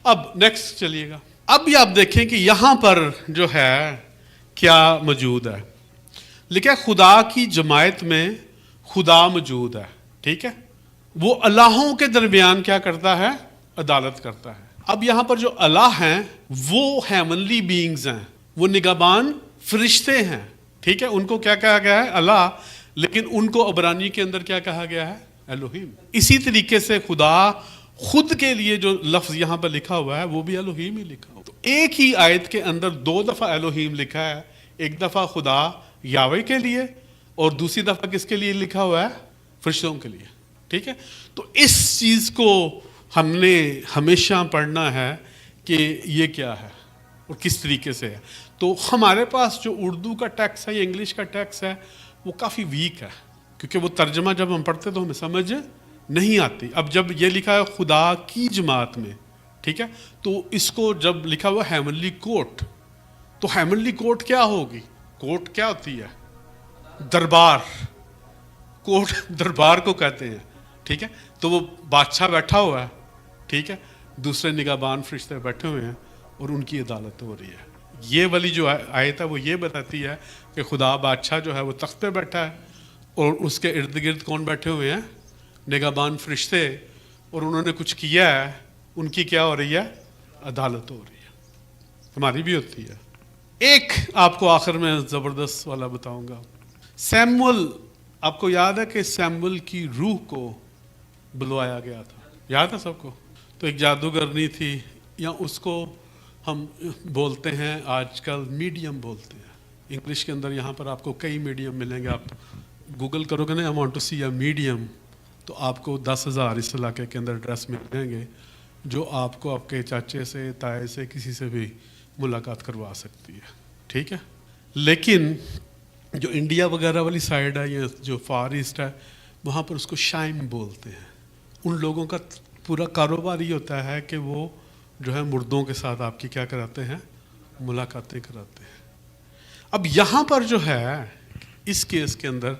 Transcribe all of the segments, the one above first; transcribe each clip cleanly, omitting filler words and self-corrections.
اب نیکسٹ چلیے گا. اب بھی آپ دیکھیں کہ یہاں پر جو ہے کیا موجود ہے. لکھا ہے خدا کی جماعت میں خدا موجود ہے. ٹھیک ہے, وہ الہوں کے درمیان کیا کرتا ہے؟ عدالت کرتا ہے. اب یہاں پر جو الہ ہیں وہ ہیونلی بینگز ہیں, وہ نگہبان فرشتے ہیں. ٹھیک ہے, ان کو کیا کہا گیا ہے؟ الہ. لیکن ان کو عبرانی کے اندر کیا کہا گیا ہے؟ الوہیم. اسی طریقے سے خدا خود کے لیے جو لفظ یہاں پر لکھا ہوا ہے وہ بھی الوہیم ہی لکھا ہوا. تو ایک ہی آیت کے اندر دو دفعہ الوہیم لکھا ہے. ایک دفعہ خدا یاوے کے لیے اور دوسری دفعہ کس کے لیے لکھا ہوا ہے؟ فرشتوں کے لیے. ٹھیک ہے, تو اس چیز کو ہم نے ہمیشہ پڑھنا ہے کہ یہ کیا ہے اور کس طریقے سے ہے. تو ہمارے پاس جو اردو کا ٹیکسٹ ہے یا انگلش کا ٹیکسٹ ہے وہ کافی ویک ہے, کیونکہ وہ ترجمہ جب ہم پڑھتے تو ہمیں سمجھ نہیں آتی. اب جب یہ لکھا ہے خدا کی جماعت میں, ٹھیک ہے, تو اس کو جب لکھا ہوا ہیونلی کورٹ, تو ہیونلی کورٹ کیا ہوگی؟ کورٹ کیا ہوتی ہے؟ دربار. کورٹ دربار کو کہتے ہیں. ٹھیک ہے, تو وہ بادشاہ بیٹھا ہوا ہے. ٹھیک ہے, دوسرے نگہبان فرشتے بیٹھے ہوئے ہیں اور ان کی عدالت ہو رہی ہے. یہ والی جو آیت ہے وہ یہ بتاتی ہے کہ خدا بادشاہ جو ہے وہ تخت پہ بیٹھا ہے اور اس کے ارد گرد کون بیٹھے ہوئے ہیں؟ نگہبان فرشتے, اور انہوں نے کچھ کیا ہے, ان کی کیا ہو رہی ہے؟ عدالت ہو رہی ہے. ہماری بھی ہوتی ہے. ایک آپ کو آخر میں زبردست والا بتاؤں گا. سیمول, آپ کو یاد ہے کہ سیمول کی روح کو بلوایا گیا تھا؟ یاد ہے سب کو؟ تو ایک جادوگرنی تھی, یا اس کو ہم بولتے ہیں آج کل میڈیم بولتے ہیں. انگلش کے اندر یہاں پر آپ کو کئی میڈیم ملیں گے. آپ گوگل کرو گے نا I want to see a medium, تو آپ کو 10,000 اس علاقے کے اندر ایڈریس مل جائیں گے جو آپ کو آپ کے چاچے سے, تائے سے, کسی سے بھی ملاقات کروا سکتی ہے. ٹھیک ہے, لیکن جو انڈیا وغیرہ والی سائڈ ہے یا جو فار ایسٹ ہے وہاں پر اس کو شائم بولتے ہیں. ان لوگوں کا پورا کاروبار یہ ہوتا ہے کہ وہ جو ہے مردوں کے ساتھ آپ کی کیا کراتے ہیں؟ ملاقاتیں کراتے ہیں. اب یہاں پر جو ہے اس کیس کے اندر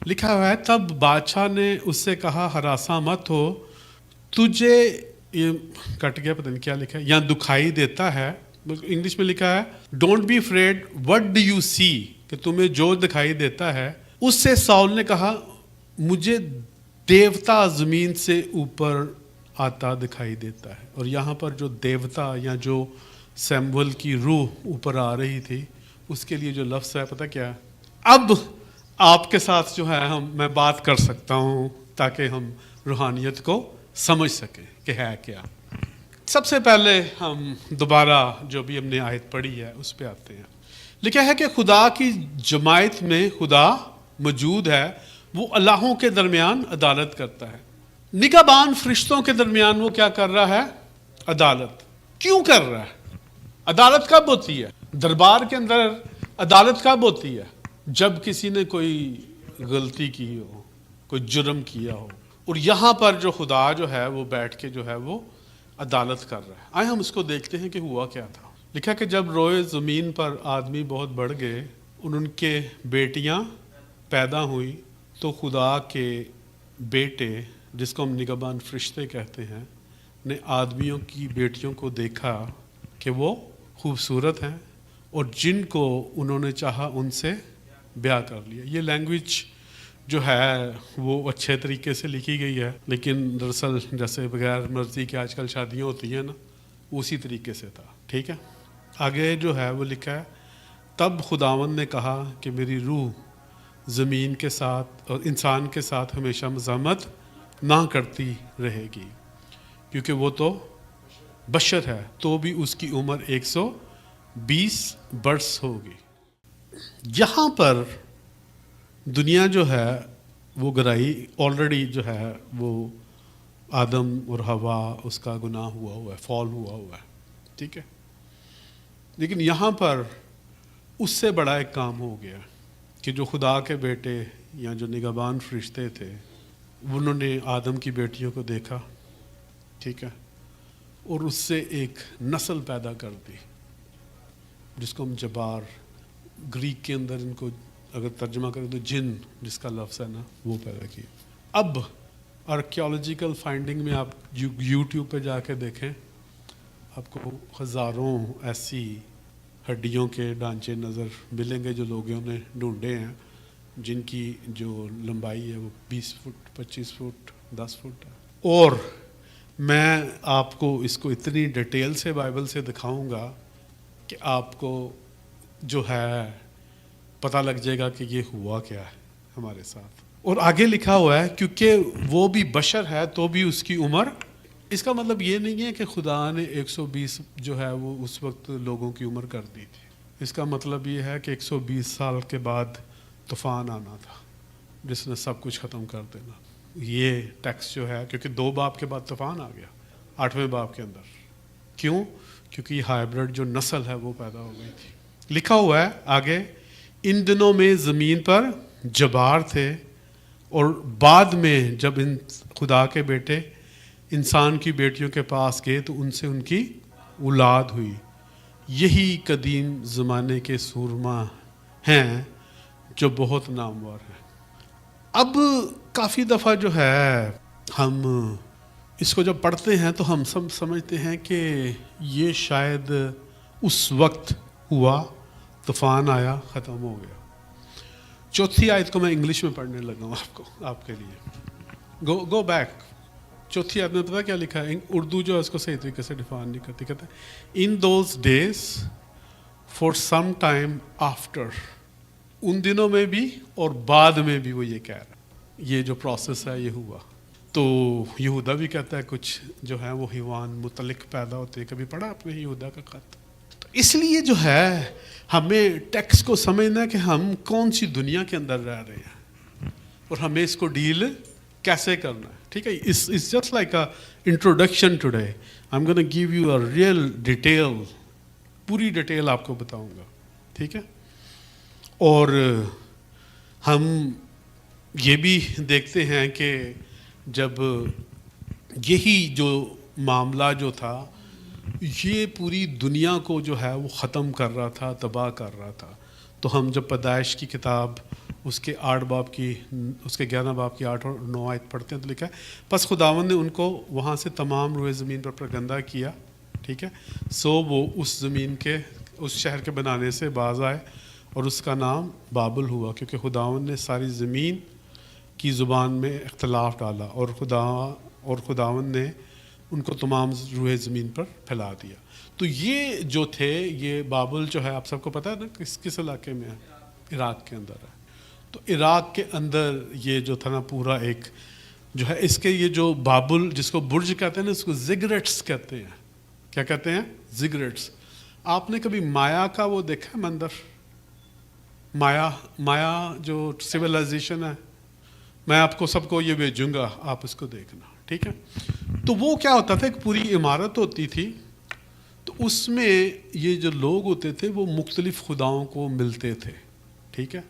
لکھا ہوا ہے تب بادشاہ نے اس سے کہا ہراساں مت ہو, تجھے یہ کٹ گیا پتہ نہیں کیا لکھا ہے, یہاں دکھائی دیتا ہے, انگلش میں لکھا ہے don't be afraid what do you see, کہ تمہیں جو دکھائی دیتا ہے. اس سے ساؤل نے کہا مجھے دیوتا زمین سے اوپر آتا دکھائی دیتا ہے. اور یہاں پر جو دیوتا یا جو سیمول کی روح اوپر آ رہی تھی اس کے لیے جو لفظ ہے پتہ کیا ہے؟ اب آپ کے ساتھ جو ہے میں بات کر سکتا ہوں تاکہ ہم روحانیت کو سمجھ سکیں کہ ہے کیا. سب سے پہلے ہم دوبارہ جو بھی ہم نے آیت پڑھی ہے اس پہ آتے ہیں. لکھا ہے کہ خدا کی جماعت میں خدا موجود ہے, وہ الہوں کے درمیان عدالت کرتا ہے. نگہبان فرشتوں کے درمیان وہ کیا کر رہا ہے؟ عدالت. کیوں کر رہا ہے؟ عدالت کب ہوتی ہے؟ دربار کے اندر عدالت کب ہوتی ہے؟ جب کسی نے کوئی غلطی کی ہو, کوئی جرم کیا ہو, اور یہاں پر جو خدا جو ہے وہ بیٹھ کے جو ہے وہ عدالت کر رہا ہے. آئے ہم اس کو دیکھتے ہیں کہ ہوا کیا تھا. لکھا کہ جب روئے زمین پر آدمی بہت بڑھ گئے اور ان کے بیٹیاں پیدا ہوئیں, تو خدا کے بیٹے جس کو ہم نگہبان فرشتے کہتے ہیں نے آدمیوں کی بیٹیوں کو دیکھا کہ وہ خوبصورت ہیں, اور جن کو انہوں نے چاہا ان سے بیاہ کر لیا. یہ لینگویج جو ہے وہ اچھے طریقے سے لکھی گئی ہے, لیکن دراصل جیسے بغیر مرضی کے آج کل شادیاں ہوتی ہیں نا, اسی طریقے سے تھا. ٹھیک ہے, آگے جو ہے وہ لکھا ہے تب خداوند نے کہا کہ میری روح زمین کے ساتھ اور انسان کے ساتھ ہمیشہ مزاحمت نہ کرتی رہے گی, کیونکہ وہ تو بشر ہے, تو بھی اس کی عمر 120 برس ہوگی. یہاں پر دنیا جو ہے وہ گرائی آلریڈی جو ہے وہ آدم اور حوا اس کا گناہ ہوا ہے, فال ہوا ہے. ٹھیک ہے, لیکن یہاں پر اس سے بڑا ایک کام ہو گیا کہ جو خدا کے بیٹے یا جو نگہبان فرشتے تھے انہوں نے آدم کی بیٹیوں کو دیکھا. ٹھیک ہے, اور اس سے ایک نسل پیدا کر دی جس کو ہم جبار, گریک کے اندر ان کو اگر ترجمہ کریں تو جن جس کا لفظ ہے نا وہ پیدا کی. اب آرکیالوجیکل فائنڈنگ میں آپ یوٹیوب پہ جا کے دیکھیں, آپ کو ہزاروں ایسی ہڈیوں کے ڈھانچے نظر ملیں گے جو لوگوں نے ڈھونڈے ہیں، جن کی جو لمبائی ہے وہ 20 فٹ 25 فٹ 10 فٹ ہے. اور میں آپ کو اس کو اتنی ڈیٹیل سے بائبل سے دکھاؤں گا کہ آپ کو جو ہے پتہ لگ جائے گا کہ یہ ہوا کیا ہے ہمارے ساتھ. اور آگے لکھا ہوا ہے کیونکہ وہ بھی بشر ہے تو بھی اس کی عمر، اس کا مطلب یہ نہیں ہے کہ خدا نے 120 جو ہے وہ اس وقت لوگوں کی عمر کر دی تھی. اس کا مطلب یہ ہے کہ 120 سال کے بعد طوفان آنا تھا جس نے سب کچھ ختم کر دینا. یہ ٹیکسٹ جو ہے کیونکہ 2 باب کے بعد طوفان آ گیا 8ویں باب کے اندر. کیوں؟ کیونکہ یہ ہائیبرڈ جو نسل ہے وہ پیدا ہو گئی تھی. لکھا ہوا ہے آگے، ان دنوں میں زمین پر جبار تھے اور بعد میں جب ان خدا کے بیٹے انسان کی بیٹیوں کے پاس گئے تو ان سے ان کی اولاد ہوئی. یہی قدیم زمانے کے سورما ہیں جو بہت نامور ہیں. اب کافی دفعہ جو ہے ہم اس کو جب پڑھتے ہیں تو ہم سب سمجھتے ہیں کہ یہ شاید اس وقت ہوا، طوفان آیا، ختم ہو گیا. چوتھی آیت کو میں انگلش میں پڑھنے لگا ہوں آپ کے لیے. Go back. چوتھی آیت میں پتہ کیا لکھا ہے؟ اردو جو ہے اس کو صحیح طریقے سے ڈیفائن نہیں کرتی. کہتے ہیں in those days for some time after, ان دنوں میں بھی اور بعد میں بھی وہ یہ کہہ رہا ہے. یہ جو پروسیس ہے یہ ہوا. تو یہودا بھی کہتا ہے کچھ جو ہے وہ حیوان متعلق پیدا ہوتے ہیں. کبھی پڑھا آپ نے یہودا کا خط؟ تو اس لیے جو ہے ہمیں ٹیکسٹ کو سمجھنا ہے کہ ہم کون سی دنیا کے اندر رہ رہے ہیں اور ہمیں اس کو ڈیل کیسے کرنا ہے. ٹھیک ہے، it's just like a introduction today. I'm going to give you a real detail، پوری ڈیٹیل آپ کو بتاؤں گا. ٹھیک ہے، اور ہم یہ بھی دیکھتے ہیں کہ جب یہی جو معاملہ جو تھا یہ پوری دنیا کو جو ہے وہ ختم کر رہا تھا، تباہ کر رہا تھا. تو ہم جب پیدائش کی کتاب اس کے 8 باب کی، اس کے 11 باب کی 8 اور 9 آیت پڑھتے ہیں تو لکھا ہے پس خداوند نے ان کو وہاں سے تمام روئے زمین پر پرگندہ کیا. ٹھیک ہے، سو وہ اس زمین کے اس شہر کے بنانے سے باز آئے اور اس کا نام بابل ہوا کیونکہ خداوند نے ساری زمین کی زبان میں اختلاف ڈالا اور خداوند نے ان کو تمام روئے زمین پر پھیلا دیا. تو یہ جو تھے، یہ بابل جو ہے آپ سب کو پتہ ہے نا کس علاقے میں ہے؟ عراق کے اندر ہے. تو عراق کے اندر یہ جو تھا نا پورا ایک جو ہے اس کے یہ جو بابل جس کو برج کہتے ہیں نا، اس کو زگریٹس کہتے ہیں. کیا کہتے ہیں؟ زگریٹس. آپ نے کبھی مایا کا وہ دیکھا ہے مندر؟ مایا جو سویلائزیشن ہے، میں آپ کو سب کو یہ بھیجوں گا، آپ اس کو دیکھنا. ٹھیک ہے، تو وہ کیا ہوتا تھا، ایک پوری عمارت ہوتی تھی. تو اس میں یہ جو لوگ ہوتے تھے وہ مختلف خداؤں کو ملتے تھے. ٹھیک ہے،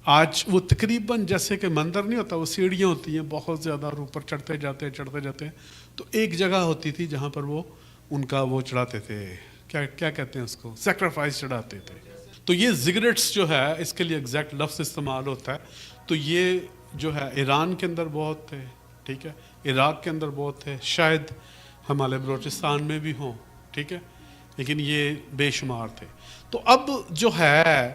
آج وہ تقریباً جیسے کہ مندر نہیں ہوتا، وہ سیڑھیاں ہوتی ہیں بہت زیادہ، اور اوپر چڑھتے جاتے ہیں. تو ایک جگہ ہوتی تھی جہاں پر وہ ان کا وہ چڑھاتے تھے، کیا کہتے ہیں اس کو، سیکریفائس چڑھاتے تھے. تو یہ زگریٹس جو ہے اس کے لیے ایگزیکٹ لفظ استعمال ہوتا ہے. تو یہ جو ہے ایران کے اندر بہت تھے. ٹھیک ہے، عراق کے اندر بہت تھے، شاید ہمارے بلوچستان میں بھی ہوں. ٹھیک ہے، لیکن یہ بے شمار تھے. تو اب جو ہے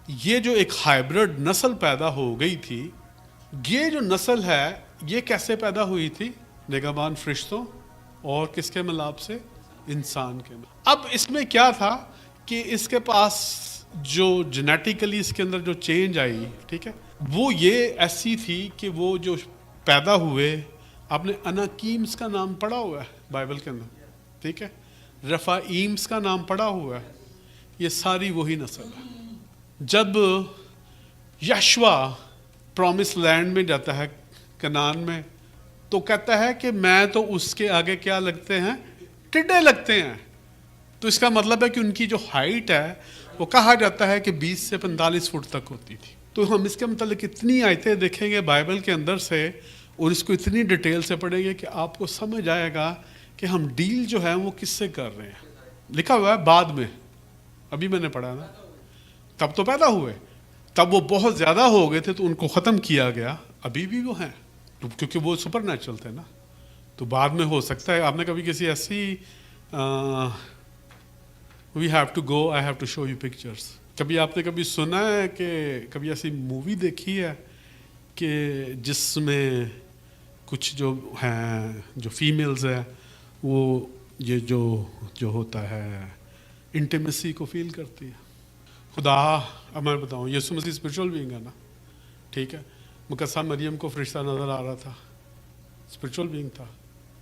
یہ جو ایک ہائیبرڈ نسل پیدا ہو گئی تھی، یہ جو نسل ہے یہ کیسے پیدا ہوئی تھی؟ نگہبان فرشتوں اور کس کے ملاب سے؟ انسان کے. اب اس میں کیا تھا کہ اس کے پاس جو جینیٹیکلی اس کے اندر جو چینج آئی، ٹھیک ہے، وہ یہ ایسی تھی کہ وہ جو پیدا ہوئے، آپ نے اناکیمس کا نام پڑھا ہوا ہے بائبل کے اندر. ٹھیک ہے، رفائیمس کا نام پڑھا ہوا ہے. یہ ساری وہی نسل ہے. جب یشوا پرومس لینڈ میں جاتا ہے کنعان میں، تو کہتا ہے کہ میں تو اس کے آگے کیا لگتے ہیں؟ ٹڈے لگتے ہیں. تو اس کا مطلب ہے کہ ان کی جو ہائٹ ہے وہ کہا جاتا ہے کہ 20 سے 45 فٹ تک ہوتی تھی. تو ہم اس کے متعلق اتنی آیتیں دیکھیں گے بائبل کے اندر سے اور اس کو اتنی ڈیٹیل سے پڑھیں گے کہ آپ کو سمجھ آئے گا کہ ہم ڈیل جو ہے وہ کس سے کر رہے ہیں. لکھا ہوا ہے بعد میں، ابھی میں نے پڑھا نا، تب تو پیدا ہوئے، تب وہ بہت زیادہ ہو گئے تھے تو ان کو ختم کیا گیا. ابھی بھی وہ ہیں کیونکہ وہ سپر نیچرل تھے نا. تو بعد میں ہو سکتا ہے آپ نے کبھی کسی ایسی we have to go, I have to show you pictures. کبھی آپ نے کبھی سنا ہے کہ کبھی ایسی مووی دیکھی ہے کہ جس میں کچھ جو ہیں جو فیمیلز ہیں وہ یہ جو ہوتا ہے انٹیمیسی کو فیل کرتی ہے؟ خدا, اب میں بتاؤں, یسوع مسیح اسپرچول بینگ ہے نا, ٹھیک ہے. مقدسہ مریم کو فرشتہ نظر آ رہا تھا, اسپرچول بینگ تھا,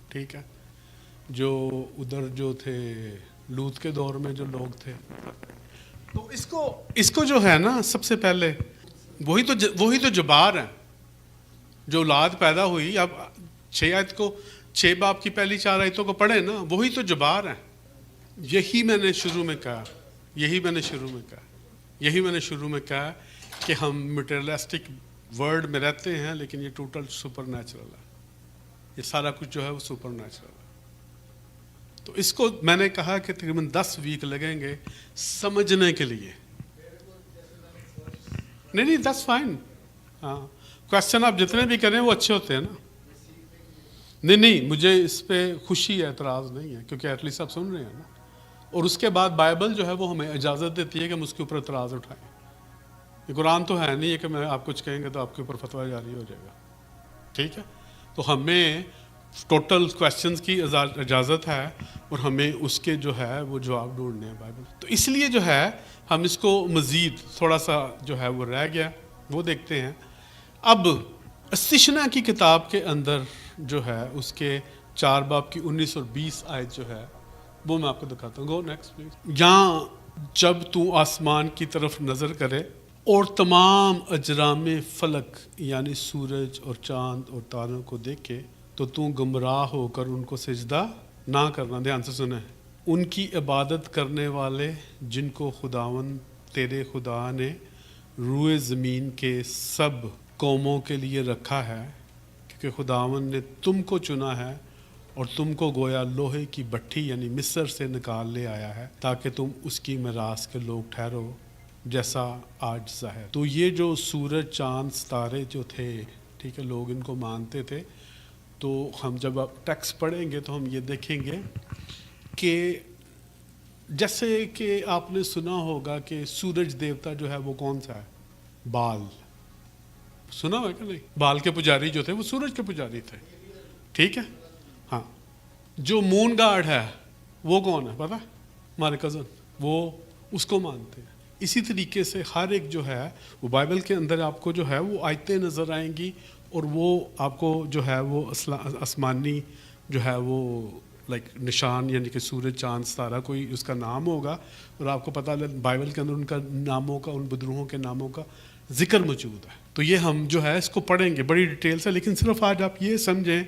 ٹھیک ہے. جو ادھر جو تھے لوط کے دور میں جو لوگ تھے, تو اس کو جو ہے نا سب سے پہلے وہی تو جبار ہیں جو اولاد پیدا ہوئی. اب 6 باب کی پہلی 4 آیتوں کو پڑھیں نا, وہی تو جبار ہیں. یہی میں نے شروع میں کہا کہ ہم مٹیریلسٹک ورلڈ میں رہتے ہیں, لیکن یہ ٹوٹل سپر نیچرل ہے. یہ سارا کچھ جو ہے وہ سپر نیچرل ہے. تو اس کو میں نے کہا کہ تقریباً 10 ویک لگیں گے سمجھنے کے لیے. نہیں دس فائن. ہاں, کوشچن آپ جتنے بھی کریں وہ اچھے ہوتے ہیں نا. نہیں مجھے اس پہ خوشی ہے, اعتراض نہیں ہے, کیونکہ ایٹ لیسٹ آپ سن رہے ہیں نا. اور اس کے بعد بائبل جو ہے وہ ہمیں اجازت دیتی ہے کہ ہم اس کے اوپر اعتراض اٹھائیں. یہ قرآن تو ہے نہیں ہے کہ میں آپ کچھ کہیں گے تو آپ کے اوپر فتویٰ جاری ہو جائے گا, ٹھیک ہے. تو ہمیں ٹوٹل کویسچنز کی اجازت ہے, اور ہمیں اس کے جو ہے وہ جواب ڈھونڈنے ہیں بائبل. تو اس لیے جو ہے ہم اس کو مزید تھوڑا سا جو ہے وہ رہ گیا, وہ دیکھتے ہیں. اب استثنا کی کتاب کے اندر جو ہے اس کے 4 باب کی 19 اور 20 آیت جو ہے وہ میں آپ کو دکھاتا ہوں. گو نیکسٹ پلیز. یہاں جب تو آسمان کی طرف نظر کرے اور تمام اجرام فلک یعنی سورج اور چاند اور تاروں کو دیکھے تو گمراہ ہو کر ان کو سجدہ نہ کرنا. دھیان سے سنیں. ان کی عبادت کرنے والے جن کو خداوند تیرے خدا نے روئے زمین کے سب قوموں کے لیے رکھا ہے, کیونکہ خداوند نے تم کو چنا ہے اور تم کو گویا لوہے کی بھٹی یعنی مصر سے نکال لے آیا ہے, تاکہ تم اس کی میراث کے لوگ ٹھہرو جیسا آج ظاہر. تو یہ جو سورج چاند ستارے جو تھے, ٹھیک ہے, لوگ ان کو مانتے تھے. تو ہم جب ٹیکسٹ پڑھیں گے تو ہم یہ دیکھیں گے کہ جیسے کہ آپ نے سنا ہوگا کہ سورج دیوتا جو ہے وہ کون سا ہے؟ بال. سنا ہوا کہ نہیں؟ بال کے پجاری جو تھے وہ سورج کے پجاری تھے, ٹھیک ہے. ہاں, جو مون گاڈ ہے وہ کون ہے پتہ؟ ہمارے کزن, وہ اس کو مانتے ہیں. اسی طریقے سے ہر ایک جو ہے وہ بائبل کے اندر آپ کو جو ہے وہ آیتیں نظر آئیں گی, اور وہ آپ کو جو ہے وہ آسمانی جو ہے وہ لائک نشان یعنی کہ سورج چاند ستارہ کوئی اس کا نام ہوگا, اور آپ کو پتہ بائبل کے اندر ان کا ناموں کا, ان بدروہوں کے ناموں کا ذکر موجود ہے. تو یہ ہم جو ہے اس کو پڑھیں گے بڑی ڈیٹیل سے, لیکن صرف آج آپ یہ سمجھیں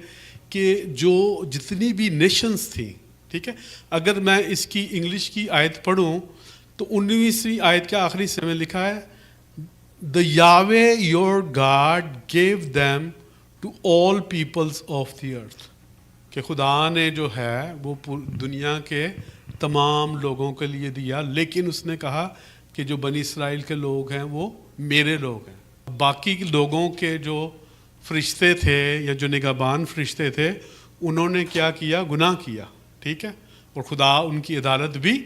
کہ جو جتنی بھی نیشنز تھیں, ٹھیک ہے, اگر میں اس کی انگلش کی آیت پڑھوں تو 19ویں آیت کے آخری حصے میں لکھا ہے The Yahweh your God gave them to all peoples of the earth. کہ خدا نے جو ہے وہ دنیا کے تمام لوگوں کے لیے دیا, لیکن اس نے کہا کہ جو بنی اسرائیل کے لوگ ہیں وہ میرے لوگ ہیں. باقی لوگوں کے جو فرشتے تھے یا جو نگہبان فرشتے تھے انہوں نے کیا کیا؟ گناہ کیا, ٹھیک ہے, اور خدا ان کی عدالت بھی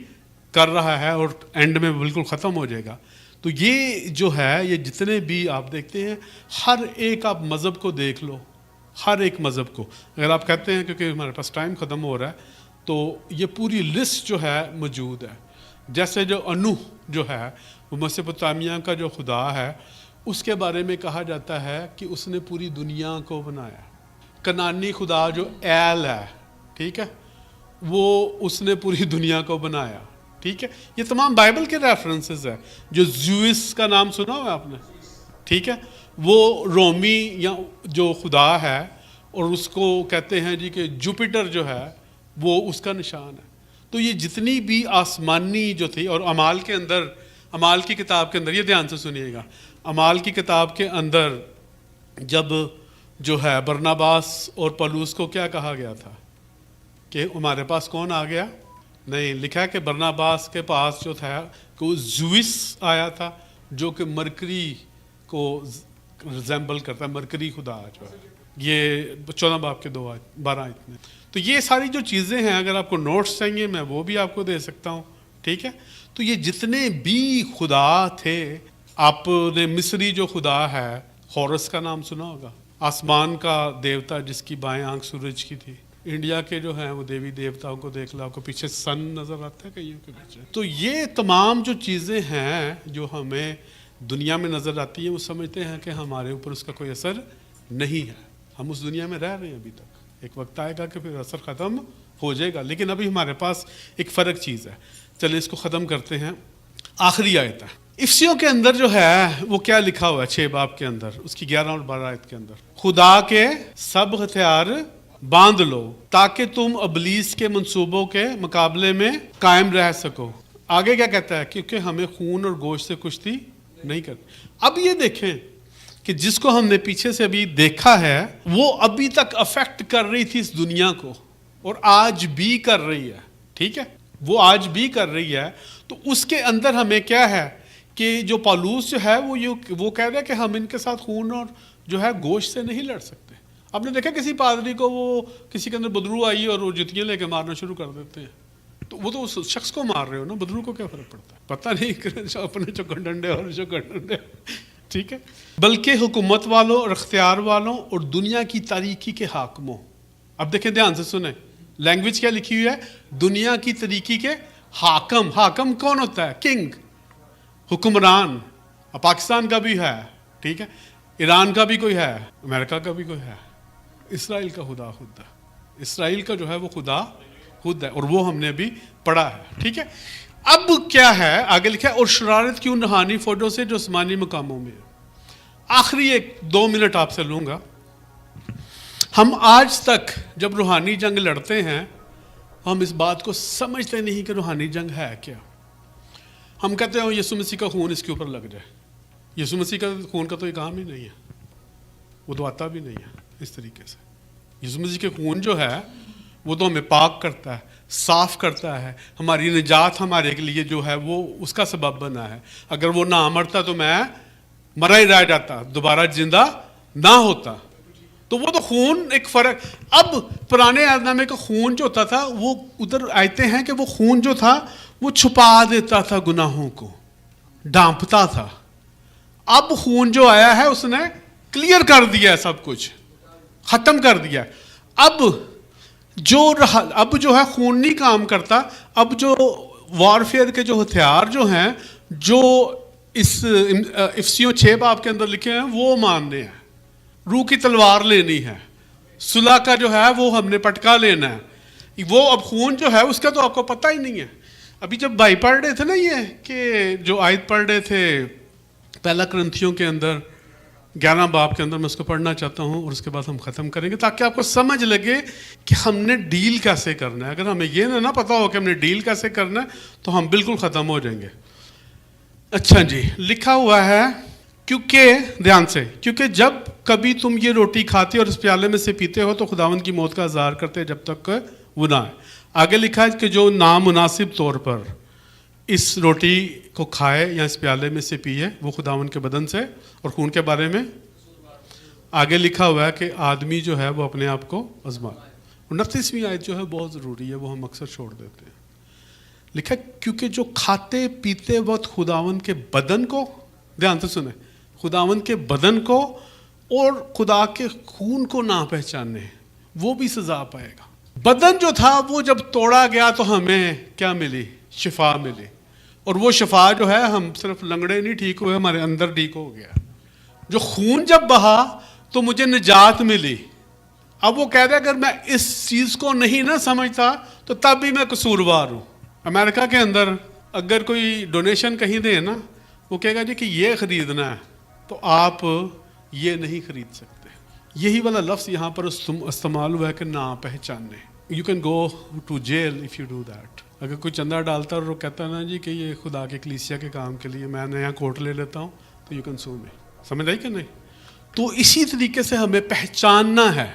کر رہا ہے اور اینڈ میں بالکل ختم ہو جائے گا. تو یہ جو ہے یہ جتنے بھی آپ دیکھتے ہیں, ہر ایک آپ مذہب کو دیکھ لو, ہر ایک مذہب کو اگر آپ کہتے ہیں, کیونکہ ہمارے پاس ٹائم ختم ہو رہا ہے, تو یہ پوری لسٹ جو ہے موجود ہے. جیسے جو انوح جو ہے وہ میسوپوٹامیہ کا جو خدا ہے, اس کے بارے میں کہا جاتا ہے کہ اس نے پوری دنیا کو بنایا. کنانی خدا جو ایل ہے, ٹھیک ہے, وہ اس نے پوری دنیا کو بنایا, ٹھیک ہے. یہ تمام بائبل کے ریفرنسز ہے. جو زیوس کا نام سنا ہوا آپ نے, ٹھیک ہے, وہ رومی یا جو خدا ہے, اور اس کو کہتے ہیں جی کہ جوپیٹر جو ہے وہ اس کا نشان ہے. تو یہ جتنی بھی آسمانی جو تھی, اور اعمال کے اندر, اعمال کی کتاب کے اندر, یہ دھیان سے سنیے گا, اعمال کی کتاب کے اندر جب جو ہے برناباس اور پولس کو کیا کہا گیا تھا کہ ہمارے پاس کون آ گیا؟ نہیں, لکھا ہے کہ برناباس کے پاس جو تھا کہ وہ زوئس آیا تھا جو کہ مرکری کو ریزمبل کرتا ہے, مرکری خدا جو ہے, یہ 14 باب کے 12 آیت میں. تو یہ ساری جو چیزیں ہیں اگر آپ کو نوٹس چاہیے میں وہ بھی آپ کو دے سکتا ہوں. ٹھیک ہے. تو یہ جتنے بھی خدا تھے, آپ نے مصری جو خدا ہے ہورس کا نام سنا ہوگا, آسمان کا دیوتا جس کی بائیں آنکھ سورج کی تھی. انڈیا کے جو ہیں وہ دیوی دیوتاؤں کو دیکھ لو, آپ کو پیچھے سن نظر آتا ہے کئیوں کے پیچھے. تو یہ تمام جو چیزیں ہیں جو ہمیں دنیا میں نظر آتی ہیں, وہ سمجھتے ہیں کہ ہمارے اوپر اس کا کوئی اثر نہیں ہے. ہم اس دنیا میں رہ رہے ہیں ابھی تک, ایک وقت آئے گا کہ پھر اثر ختم ہو جائے گا. لیکن ابھی ہمارے پاس ایک فرق چیز ہے. چلیں اس کو ختم کرتے ہیں. آخری آیت ہے افسیوں کے اندر جو ہے وہ کیا لکھا ہوا ہے 6 باب کے اندر, اس کی 11 اور 12 آیت کے اندر, خدا کے سب ہتھیار باندھ لو تاکہ تم ابلیس کے منصوبوں کے مقابلے میں قائم رہ سکو. آگے کیا کہتا ہے, کیونکہ ہمیں خون اور گوشت سے کشتی نہیں کرتی. اب یہ دیکھیں کہ جس کو ہم نے پیچھے سے ابھی دیکھا ہے وہ ابھی تک افیکٹ کر رہی تھی اس دنیا کو, اور آج بھی کر رہی ہے. ٹھیک ہے, وہ آج بھی کر رہی ہے. تو اس کے اندر ہمیں کیا ہے کہ جو پالوس جو ہے وہ کہہ رہا ہے کہ ہم ان کے ساتھ خون اور جو ہے گوشت سے نہیں لڑ سکتے. آپ نے دیکھا کسی پادری کو وہ کسی کے اندر بدرو آئی اور وہ جتیاں لے کے مارنا شروع کر دیتے ہیں, تو وہ تو اس شخص کو مار رہے ہو نا, بدرو کو کیا فرق پڑتا ہے, پتہ نہیں اپنے چکن ڈنڈے اور چکن ڈنڈے. ٹھیک ہے, بلکہ حکومت والوں اور اختیار والوں اور دنیا کی تاریکی کے حاکموں. اب دیکھیں دھیان سے سنیں, لینگویج کیا لکھی ہوئی ہے, دنیا کی تاریکی کے حاکم. حاکم کون ہوتا ہے, کنگ, حکمران. اب پاکستان کا بھی ہے, ٹھیک ہے, ایران کا بھی کوئی ہے, امریکہ کا بھی کوئی ہے, اسرائیل کا خدا خود ہے. اسرائیل کا جو ہے وہ خدا خود ہے, اور وہ ہم نے بھی پڑھا ہے. ٹھیک ہے. اب کیا ہے آگے لکھا ہے, اور شرارت کیوں روحانی فوجوں سے جو آسمانی مقاموں میں ہے. آخری 2 منٹ آپ سے لوں گا. ہم آج تک جب روحانی جنگ لڑتے ہیں ہم اس بات کو سمجھتے نہیں کہ روحانی جنگ ہے کیا. ہم کہتے ہیں یسوع مسیح کا خون اس کے اوپر لگ جائے. یسوع مسیح کا خون کا تو یہ کام ہی نہیں ہے, وہ تو آتا بھی نہیں ہے اس طریقے سے. یسوع مسیح کے خون جو ہے وہ تو ہمیں پاک کرتا ہے, صاف کرتا ہے, ہماری نجات ہمارے لیے جو ہے وہ اس کا سبب بنا ہے. اگر وہ نہ مرتا تو میں مرا ہی رہ جاتا, دوبارہ زندہ نہ ہوتا. تو وہ تو خون ایک فرق. اب پرانے عہد نامے کا خون جو ہوتا تھا وہ ادھر آتے ہیں کہ وہ خون جو تھا وہ چھپا دیتا تھا, گناہوں کو ڈھانپتا تھا. اب خون جو آیا ہے اس نے کلیئر کر دیا ہے, سب کچھ ختم کر دیا ہے. اب جو ہے خون نہیں کام کرتا. اب جو وارفیئر کے جو ہتھیار جو ہیں جو اس افسیوں 6 باب کے اندر لکھے ہیں وہ ماننے ہیں. روح کی تلوار لینی ہے, صلح کا جو ہے وہ ہم نے پٹکا لینا ہے. وہ اب خون جو ہے اس کا تو آپ کو پتہ ہی نہیں ہے. ابھی جب بھائی پڑھ رہے تھے نا یہ کہ جو آیت پڑھ رہے تھے 1 کرنتھیوں کے اندر 11 باب کے اندر, میں اس کو پڑھنا چاہتا ہوں اور اس کے بعد ہم ختم کریں گے تاکہ آپ کو سمجھ لگے کہ ہم نے ڈیل کیسے کرنا ہے. اگر ہمیں یہ نہ پتا ہو کہ ہم نے ڈیل کیسے کرنا ہے تو ہم بالکل ختم ہو جائیں گے. اچھا جی, لکھا ہوا ہے کیونکہ دھیان سے, کیونکہ جب کبھی تم یہ روٹی کھاتے اور اس پیالے میں سے پیتے ہو تو خداوند کی موت کا اظہار کرتے جب تک وہ نہ آئے. آگے لکھا ہے کہ جو نامناسب طور پر اس روٹی کو کھائے یا اس پیالے میں سے پیے وہ خداوند کے بدن سے اور خون کے بارے میں. آگے لکھا ہوا ہے کہ آدمی جو ہے وہ اپنے آپ کو آزمائے. 29ویں آیت جو ہے بہت ضروری ہے, وہ ہم اکثر چھوڑ دیتے ہیں. لکھا کیونکہ جو کھاتے پیتے وقت خداوند کے بدن کو, دھیان سے سنیں, خداوند کے بدن کو اور خدا کے خون کو نہ پہچانے وہ بھی سزا پائے گا. بدن جو تھا وہ جب توڑا گیا تو ہمیں کیا ملی, شفا ملی. اور وہ شفا جو ہے ہم صرف لنگڑے نہیں ٹھیک ہوئے, ہمارے اندر ٹھیک ہو گیا. جو خون جب بہا تو مجھے نجات ملی. اب وہ کہہ رہے اگر میں اس چیز کو نہیں نہ سمجھتا تو تب بھی میں قصوروار ہوں. امریکہ کے اندر اگر کوئی ڈونیشن کہیں دے نا, وہ کہے گا جی کہ یہ خریدنا ہے تو آپ یہ نہیں خرید سکتے. یہی والا لفظ یہاں پر استعمال ہوا ہے کہ نہ پہچاننے. You can go to jail if you do that. اگر کوئی چندہ ڈالتا ہے اور وہ کہتا ہے نا جی کہ یہ خدا کے کلیسیا کے کام کے لیے میں نیا کوٹ لے لیتا ہوں تو یو کین سو می. سمجھ آئی کہ نہیں؟ تو اسی طریقے سے ہمیں پہچاننا ہے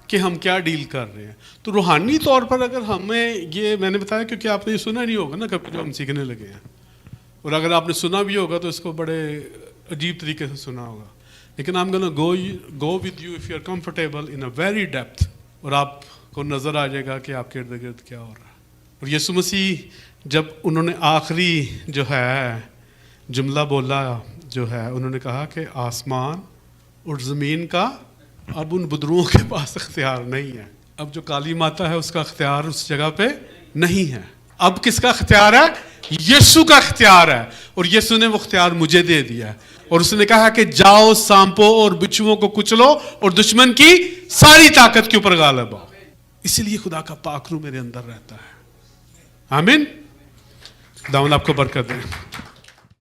کہ ہم کیا ڈیل کر رہے ہیں. تو روحانی طور پر اگر ہمیں یہ, میں نے بتایا کیونکہ آپ نے یہ سنا نہیں ہوگا نا کبھی جو ہم سیکھنے لگے ہیں, اور اگر آپ نے سنا بھی ہوگا تو اس کو بڑے عجیب طریقے سے سنا ہوگا. لیکن I'm gonna go with you if you're comfortable in a very depth. اور آپ کو نظر آ جائے گا کہ آپ کے ارد گرد کیا ہو رہا ہے. اور یسوع مسیح جب انہوں نے آخری جو ہے جملہ بولا جو ہے، انہوں نے کہا کہ آسمان اور زمین کا اب ان بدروؤں کے پاس اختیار نہیں ہے. اب جو کالی ماتا ہے اس کا اختیار اس جگہ پہ نہیں ہے. اب کس کا اختیار ہے؟ یسوع کا اختیار ہے. اور یسوع نے وہ اختیار مجھے دے دیا ہے. اور اس نے کہا کہ جاؤ سانپوں اور بچھوؤں کو کچلو اور دشمن کی ساری طاقت کے اوپر غالب آؤ. اسی لیے خدا کا پاک روح میرے اندر رہتا ہے. آمین. خداوند آپ کو برکت دے.